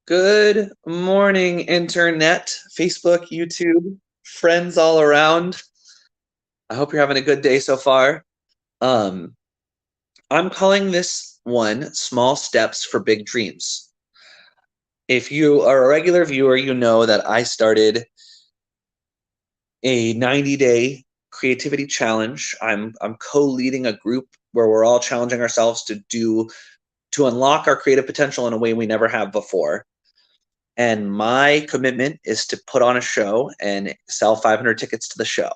Good morning, internet, Facebook, YouTube, friends all around. I hope you're having a good day so far. Um, I'm calling this one Small Steps for Big Dreams. If you are a regular viewer, you know that I started a 90-day creativity challenge. I'm co-leading a group where we're all challenging ourselves to unlock our creative potential in a way we never have before. And my commitment is to put on a show and sell 500 tickets to the show.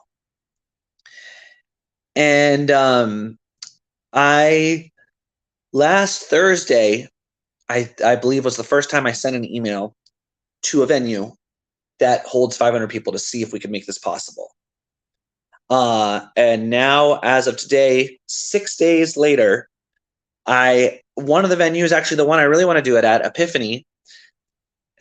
And I last Thursday, I believe was the first time I sent an email to a venue that holds 500 people to see if we could make this possible. And now, as of today, 6 days later, one of the venues, actually the one I really want to do it at, Epiphany,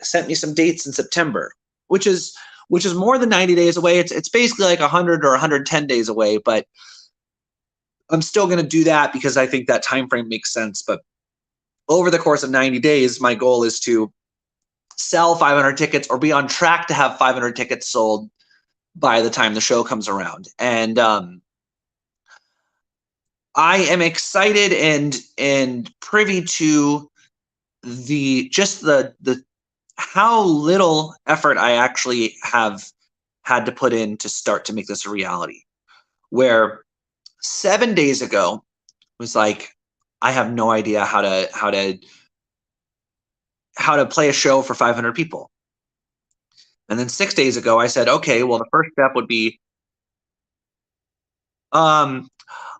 sent me some dates in September, which is more than 90 days away. It's basically like 100 or 110 days away, but I'm still going to do that because I think that time frame makes sense. But over the course of 90 days, my goal is to sell 500 tickets or be on track to have 500 tickets sold by the time the show comes around. And I am excited and privy to the how little effort I actually have had to put in to start to make this a reality. Where 7 days ago was like, I have no idea how to play a show for 500 people. And then 6 days ago, I said, okay, well, the first step would be, I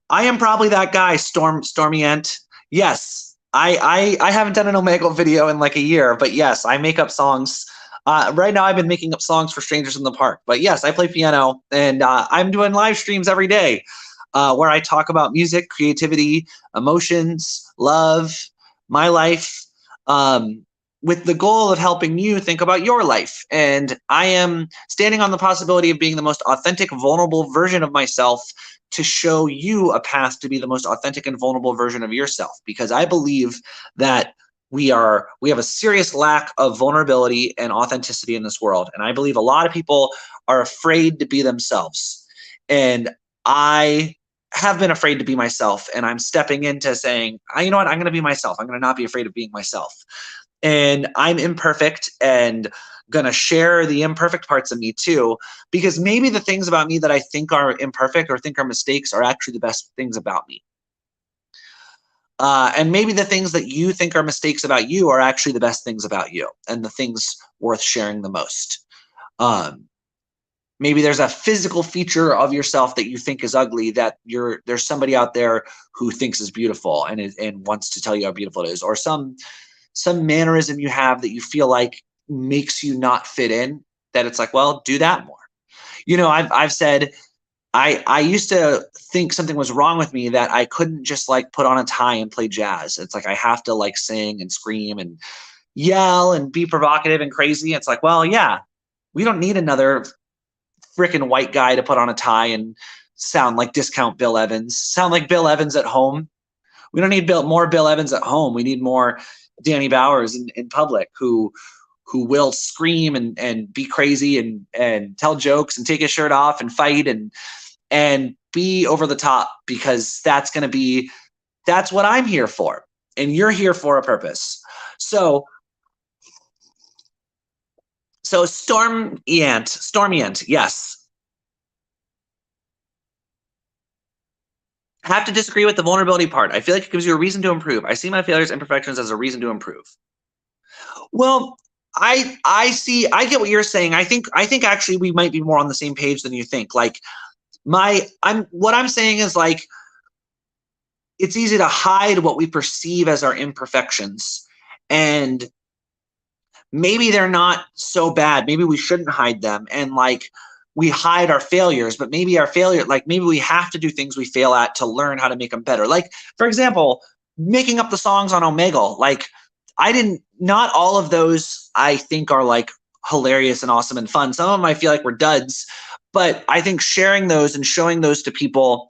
am probably that guy, Stormy Ent. Yes, I haven't done an Omegle video in like a year, but yes, I make up songs. Right now, I've been making up songs for strangers in the park. But yes, I play piano, and I'm doing live streams every day where I talk about music, creativity, emotions, love, my life, with the goal of helping you think about your life. And I am standing on the possibility of being the most authentic, vulnerable version of myself to show you a path to be the most authentic and vulnerable version of yourself, because I believe that we have a serious lack of vulnerability and authenticity in this world. And I believe a lot of people are afraid to be themselves. And I have been afraid to be myself, and I'm stepping into saying, you know what, I'm going to be myself. I'm going to not be afraid of being myself. And I'm imperfect and going to share the imperfect parts of me too, because maybe the things about me that I think are imperfect or think are mistakes are actually the best things about me. And maybe the things that you think are mistakes about you are actually the best things about you and the things worth sharing the most. Maybe there's a physical feature of yourself that you think is ugly that there's somebody out there who thinks is beautiful and wants to tell you how beautiful it is, or some mannerism you have that you feel like makes you not fit in, that it's like, well, do that more. You know, I've said, I used to think something was wrong with me, that I couldn't just like put on a tie and play jazz. It's like I have to like sing and scream and yell and be provocative and crazy. It's like, well, yeah, we don't need another freaking white guy to put on a tie and sound like discount Bill Evans, sound like Bill Evans at home. We don't need more Bill Evans at home. We need more Danny Bowers in public who will scream and be crazy and tell jokes and take his shirt off and fight and be over the top, because that's what I'm here for. And you're here for a purpose. So Stormy Ent, yes. I have to disagree with the vulnerability part. I feel like it gives you a reason to improve. I see my failures and imperfections as a reason to improve. Well, I get what you're saying. I think actually we might be more on the same page than you think. Like what I'm saying is, like, it's easy to hide what we perceive as our imperfections, and maybe they're not so bad. Maybe we shouldn't hide them. And like, we hide our failures, but maybe maybe we have to do things we fail at to learn how to make them better. Like, for example, making up the songs on Omegle. Like, not all of those I think are like hilarious and awesome and fun. Some of them I feel like were duds, but I think sharing those and showing those to people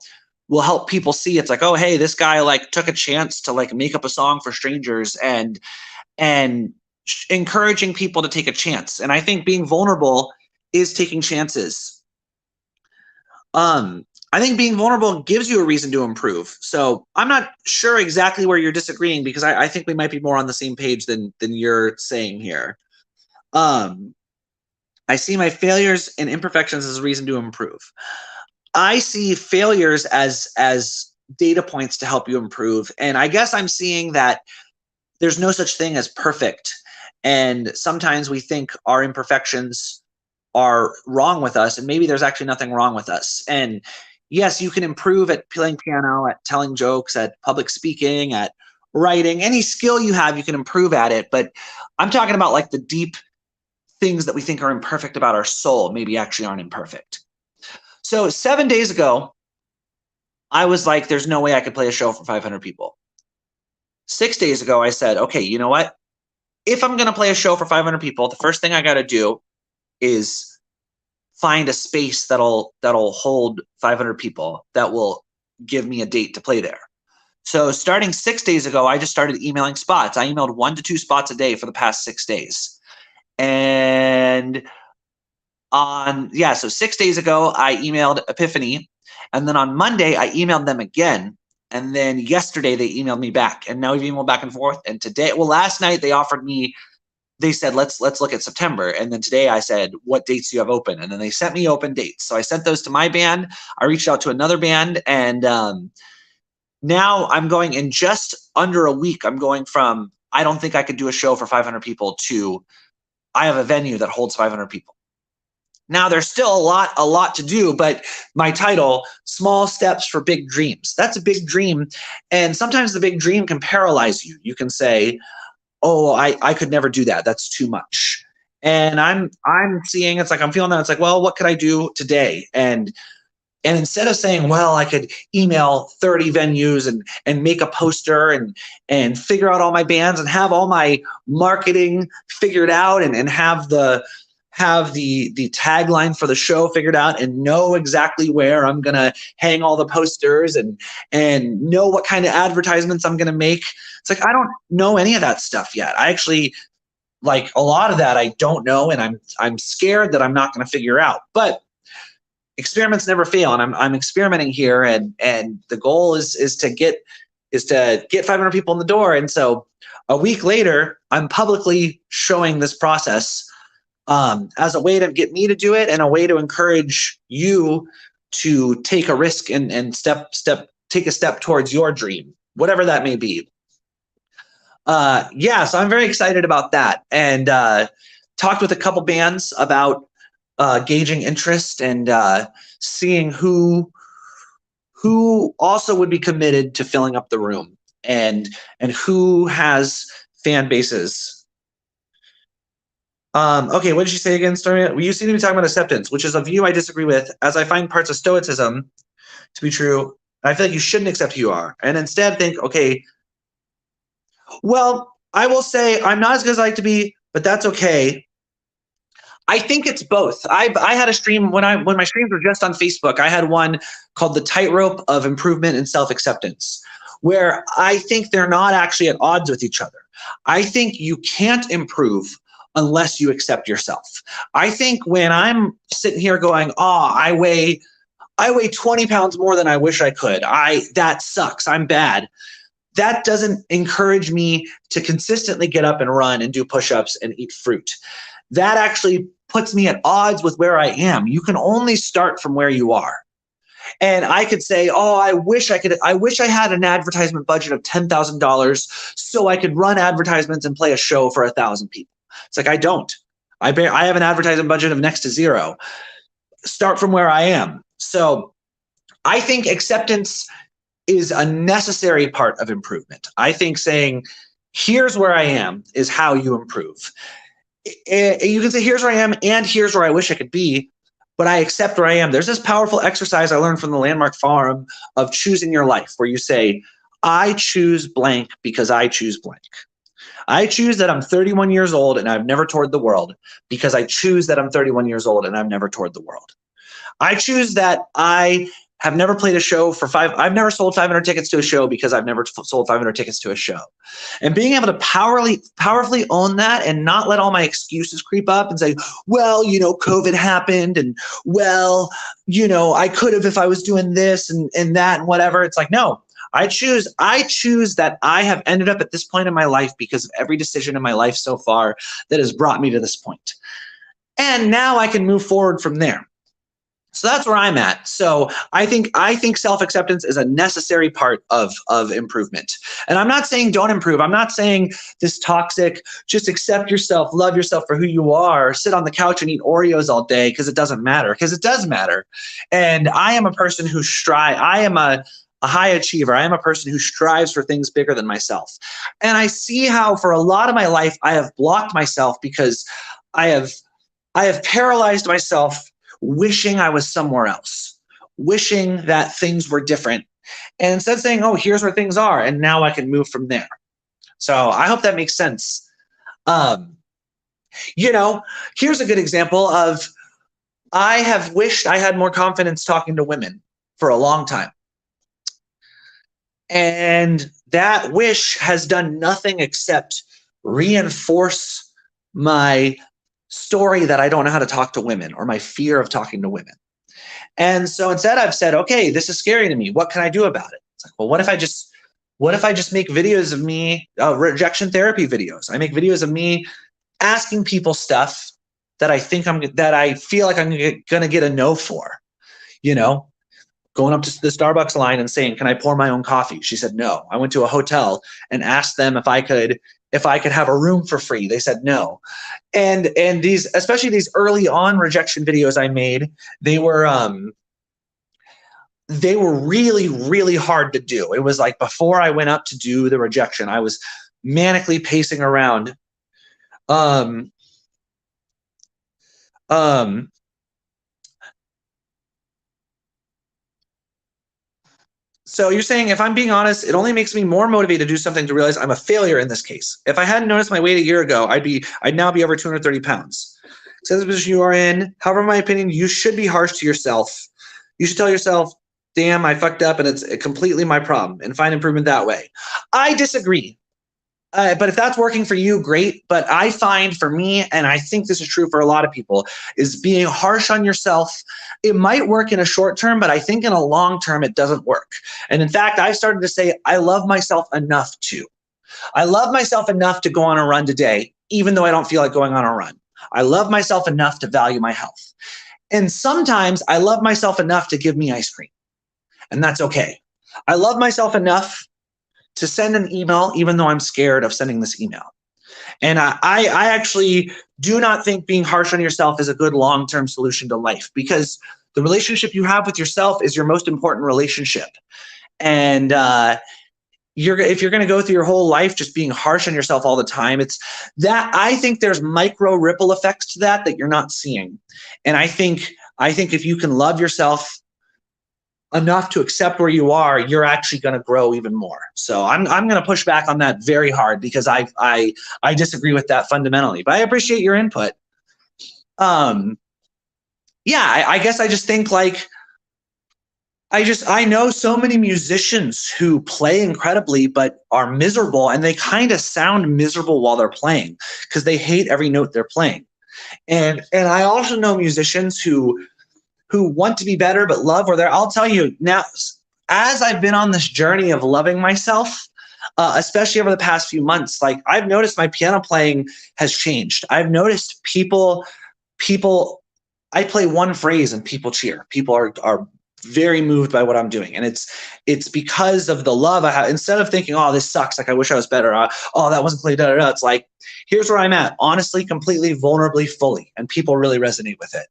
will help people see, it's like, oh, hey, this guy like took a chance to like make up a song for strangers and encouraging people to take a chance. And I think being vulnerable is taking chances. I think being vulnerable gives you a reason to improve. So I'm not sure exactly where you're disagreeing, because I think we might be more on the same page than you're saying here. I see my failures and imperfections as a reason to improve. I see failures as data points to help you improve. And I guess I'm seeing that there's no such thing as perfect. And sometimes we think our imperfections are wrong with us, and maybe there's actually nothing wrong with us. And yes, you can improve at playing piano, at telling jokes, at public speaking, at writing. Any skill you have, you can improve at it. But I'm talking about like the deep things that we think are imperfect about our soul, maybe actually aren't imperfect. So 7 days ago, I was like, there's no way I could play a show for 500 people. 6 days ago, I said, okay, you know what? If I'm going to play a show for 500 people, the first thing I got to do is find a space that'll hold 500 people, that will give me a date to play there. So starting 6 days ago, I just started emailing spots. I emailed 1 to 2 spots a day for the past 6 days. And so 6 days ago, I emailed Epiphany. And then on Monday, I emailed them again. And then yesterday, they emailed me back. And now we've emailed back and forth. And today, last night, they said, let's look at September. And then today I said, what dates do you have open? And then they sent me open dates. So I sent those to my band. I reached out to another band. And now I'm going, in just under a week, I'm going from, I don't think I could do a show for 500 people to, I have a venue that holds 500 people. Now there's still a lot to do, but my title, Small Steps for Big Dreams, that's a big dream. And sometimes the big dream can paralyze you. You can say, oh, I could never do that. That's too much. And I'm seeing, it's like, I'm feeling that it's like, well, what could I do today? And instead of saying, well, I could email 30 venues and make a poster and figure out all my bands and have all my marketing figured out and have the tagline for the show figured out and know exactly where I'm going to hang all the posters and know what kind of advertisements I'm going to make. It's like, I don't know any of that stuff yet. I actually, like, a lot of that I don't know, and I'm scared that I'm not going to figure out. But experiments never fail, and I'm experimenting here, and the goal is to get 500 people in the door. And so a week later, I'm publicly showing this process as a way to get me to do it, and a way to encourage you to take a risk and take a step towards your dream, whatever that may be. So I'm very excited about that, and talked with a couple bands about gauging interest and seeing who also would be committed to filling up the room, and who has fan bases. Okay, what did she say again, Stormy? You seem to be talking about acceptance, which is a view I disagree with, as I find parts of Stoicism to be true. I feel like you shouldn't accept who you are, and instead think, okay, well, I will say I'm not as good as I like to be, but that's okay. I think it's both. I had a stream when my streams were just on Facebook. I had one called The Tightrope of Improvement and Self-Acceptance, where I think they're not actually at odds with each other. I think you can't improve unless you accept yourself. I think when I'm sitting here going, I weigh 20 pounds more than I wish I could. That sucks. I'm bad. That doesn't encourage me to consistently get up and run and do push-ups and eat fruit. That actually puts me at odds with where I am. You can only start from where you are. And I could say, I wish I had an advertisement budget of $10,000 so I could run advertisements and play a show for 1,000 people. It's like, I don't. I have an advertising budget of next to zero. Start from where I am. So I think acceptance is a necessary part of improvement. I think saying, here's where I am is how you improve. You can say, here's where I am and here's where I wish I could be, but I accept where I am. There's this powerful exercise I learned from the Landmark Forum of choosing your life, where you say, I choose blank because I choose blank. I choose that I'm 31 years old and I've never toured the world because I choose that I'm 31 years old and I've never toured the world. I choose that I have never played a show for I've never sold 500 tickets to a show because I've never sold 500 tickets to a show. And being able to powerfully own that and not let all my excuses creep up and say, well, COVID happened, and well, I could have if I was doing this and that and whatever. It's like, no, I choose that I have ended up at this point in my life because of every decision in my life so far that has brought me to this point. And now I can move forward from there. So that's where I'm at. So I think self-acceptance is a necessary part of improvement. And I'm not saying don't improve. I'm not saying this toxic, just accept yourself, love yourself for who you are, sit on the couch and eat Oreos all day because it doesn't matter, because it does matter. And I am a person who I am a high achiever. I am a person who strives for things bigger than myself. And I see how for a lot of my life, I have blocked myself because I have paralyzed myself wishing I was somewhere else, wishing that things were different. And instead of saying, oh, here's where things are, and now I can move from there. So I hope that makes sense. Here's a good example of, I have wished I had more confidence talking to women for a long time. And that wish has done nothing except reinforce my story that I don't know how to talk to women, or my fear of talking to women. And so instead I've said, okay, this is scary to me. What can I do about it? It's like, well, what if I just make videos of me, rejection therapy videos? I make videos of me asking people stuff that I feel like I'm going to get a no for, going up to the Starbucks line and saying, can I pour my own coffee? She said, no. I went to a hotel and asked them if I could have a room for free. They said no. And these, especially these early on rejection videos I made, they were really, really hard to do. It was like before I went up to do the rejection, I was manically pacing around. So you're saying, if I'm being honest, it only makes me more motivated to do something to realize I'm a failure in this case. If I hadn't noticed my weight a year ago, I'd now be over 230 pounds. So the position you are in, however, in my opinion, you should be harsh to yourself. You should tell yourself, damn, I fucked up and it's completely my problem, and find improvement that way. I disagree. But if that's working for you, great. But I find for me, and I think this is true for a lot of people, is being harsh on yourself. It might work in a short term, but I think in a long term, it doesn't work. And in fact, I started to say, I love myself enough to. I love myself enough to go on a run today, even though I don't feel like going on a run. I love myself enough to value my health. And sometimes I love myself enough to give me ice cream. And that's okay. I love myself enough to send an email, even though I'm scared of sending this email. And I actually do not think being harsh on yourself is a good long-term solution to life, because the relationship you have with yourself is your most important relationship. And if you're going to go through your whole life just being harsh on yourself all the time, it's that I think there's micro ripple effects to that you're not seeing. And I think if you can love yourself enough to accept where you are, you're actually going to grow even more. So I'm going to push back on that very hard, because I disagree with that fundamentally. But I appreciate your input. I guess I just think like I know so many musicians who play incredibly but are miserable, and they kind of sound miserable while they're playing because they hate every note they're playing. And I also know musicians who want to be better but love where they're. I'll tell you now, as I've been on this journey of loving myself, especially over the past few months, like I've noticed my piano playing has changed. I've noticed people, I play one phrase and people cheer. People are very moved by what I'm doing. And it's because of the love I have. Instead of thinking, oh, this sucks, like I wish I was better. Oh, that wasn't played, It's like, here's where I'm at, honestly, completely, vulnerably, fully. And people really resonate with it.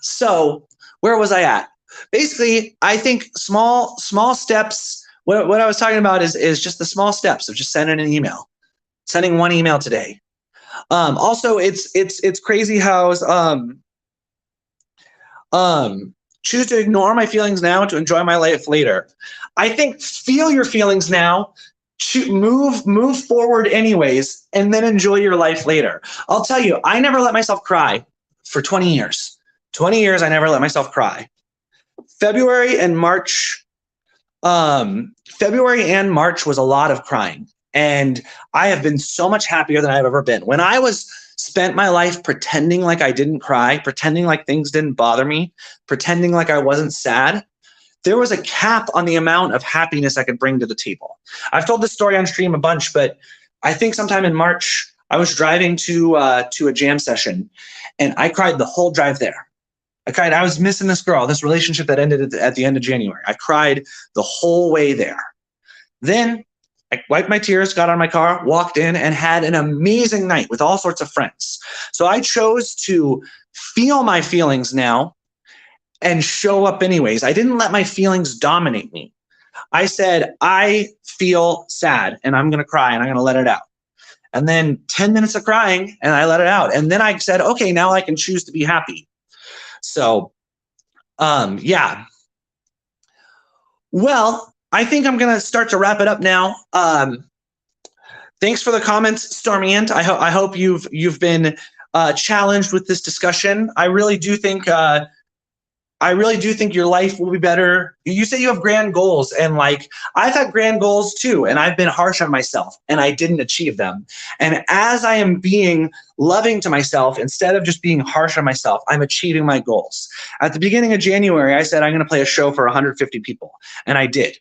So where was I at? Basically, I think small steps. What I was talking about is just the small steps of just sending an email, sending one email today. Also, it's crazy how choose to ignore my feelings now to enjoy my life later. I think feel your feelings now, move forward anyways, and then enjoy your life later. I'll tell you, I never let myself cry for 20 years. 20 years, I never let myself cry. February and March was a lot of crying. And I have been so much happier than I've ever been. When I spent my life pretending like I didn't cry, pretending like things didn't bother me, pretending like I wasn't sad, there was a cap on the amount of happiness I could bring to the table. I've told this story on stream a bunch, but I think sometime in March, I was driving to a jam session, and I cried the whole drive there. I cried. I was missing this girl, this relationship that ended at the end of January. I cried the whole way there. Then I wiped my tears, got on my car, walked in, and had an amazing night with all sorts of friends. So I chose to feel my feelings now and show up anyways. I didn't let my feelings dominate me. I said, I feel sad and I'm going to cry and I'm going to let it out. And then 10 minutes of crying and I let it out. And then I said, okay, now I can choose to be happy. So, yeah. Well, I think I'm going to start to wrap it up now. Thanks for the comments, Stormy Ant. I hope you've been challenged with this discussion. I really do think your life will be better. You say you have grand goals, and like I've had grand goals too, and I've been harsh on myself and I didn't achieve them. And as I am being loving to myself instead of just being harsh on myself, I'm achieving my goals. At the beginning of January, I said I'm going to play a show for 150 people, and I did.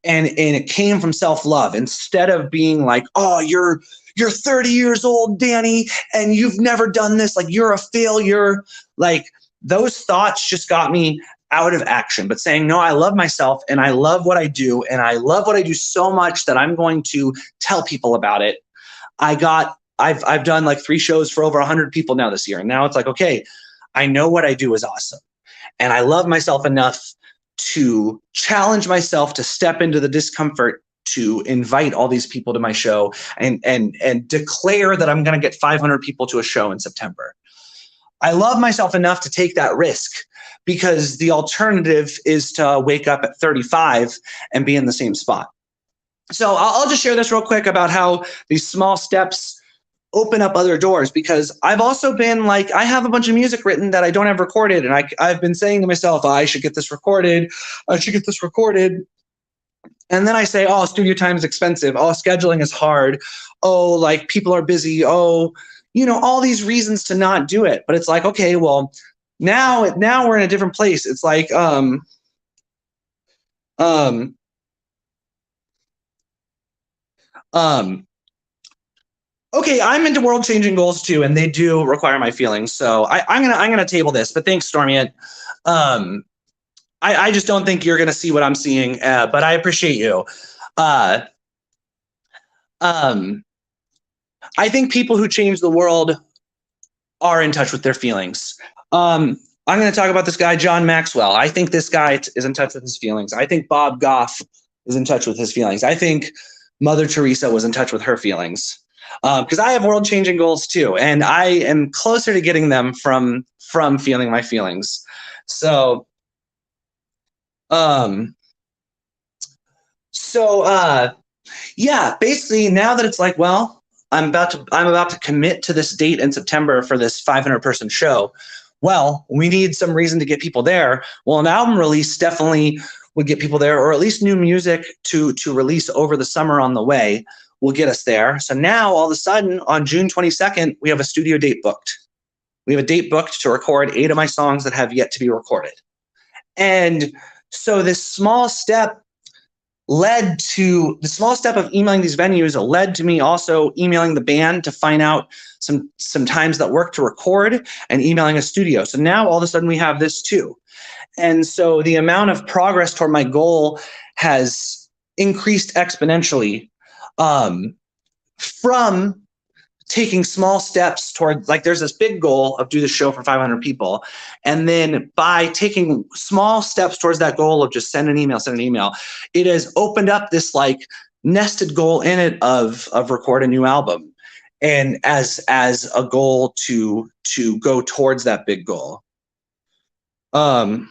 And it came from self-love instead of being like, oh, you're 30 years old, Danny, and you've never done this, like you're a failure. Like those thoughts just got me out of action, but saying, no, I love myself and I love what I do. And I love what I do so much that I'm going to tell people about it. I've done like 3 shows for over 100 people now this year. And now it's like, okay, I know what I do is awesome. And I love myself enough to challenge myself to step into the discomfort to invite all these people to my show and declare that I'm going to get 500 people to a show in September. I love myself enough to take that risk because the alternative is to wake up at 35 and be in the same spot. So I'll just share this real quick about how these small steps open up other doors, because I've also been like, I have a bunch of music written that I don't have recorded. And I've been saying to myself, I should get this recorded. I should get this recorded. And then I say, oh, studio time is expensive. Oh, scheduling is hard. Oh, like people are busy. Oh, all these reasons to not do it. But it's like, okay, well, now we're in a different place. It's like, okay, I'm into world-changing goals too, and they do require my feelings. So I'm gonna table this. But thanks, Stormy. I just don't think you're gonna see what I'm seeing. But I appreciate you. I think people who change the world are in touch with their feelings. I'm going to talk about this guy, John Maxwell. I think this guy is in touch with his feelings. I think Bob Goff is in touch with his feelings. I think Mother Teresa was in touch with her feelings. Because I have world-changing goals too, and I am closer to getting them from feeling my feelings. So, yeah, basically now that it's like, well, I'm about to commit to this date in September for this 500-person show. Well, we need some reason to get people there. Well, an album release definitely would get people there, or at least new music to release over the summer on the way will get us there. So now all of a sudden on June 22nd, we have a studio date booked. We have a date booked to record 8 of my songs that have yet to be recorded. And so this small step of emailing these venues led to me also emailing the band to find out some times that work to record and emailing a studio. So now all of a sudden we have this too. And so the amount of progress toward my goal has increased exponentially from taking small steps toward, like, there's this big goal of do the show for 500 people. And then by taking small steps towards that goal of just send an email, it has opened up this like nested goal in it of record a new album. And as a goal to go towards that big goal. Well,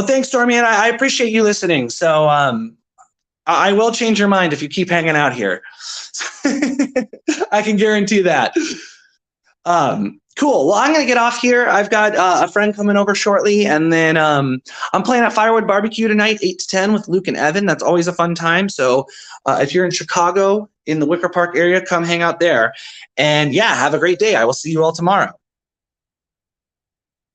thanks, Stormy, and I appreciate you listening. So, I will change your mind if you keep hanging out here. I can guarantee that. Cool. Well, I'm going to get off here. I've got a friend coming over shortly. And then I'm playing at Firewood Barbecue tonight, 8 to 10 with Luke and Evan. That's always a fun time. So if you're in Chicago in the Wicker Park area, come hang out there. And yeah, have a great day. I will see you all tomorrow.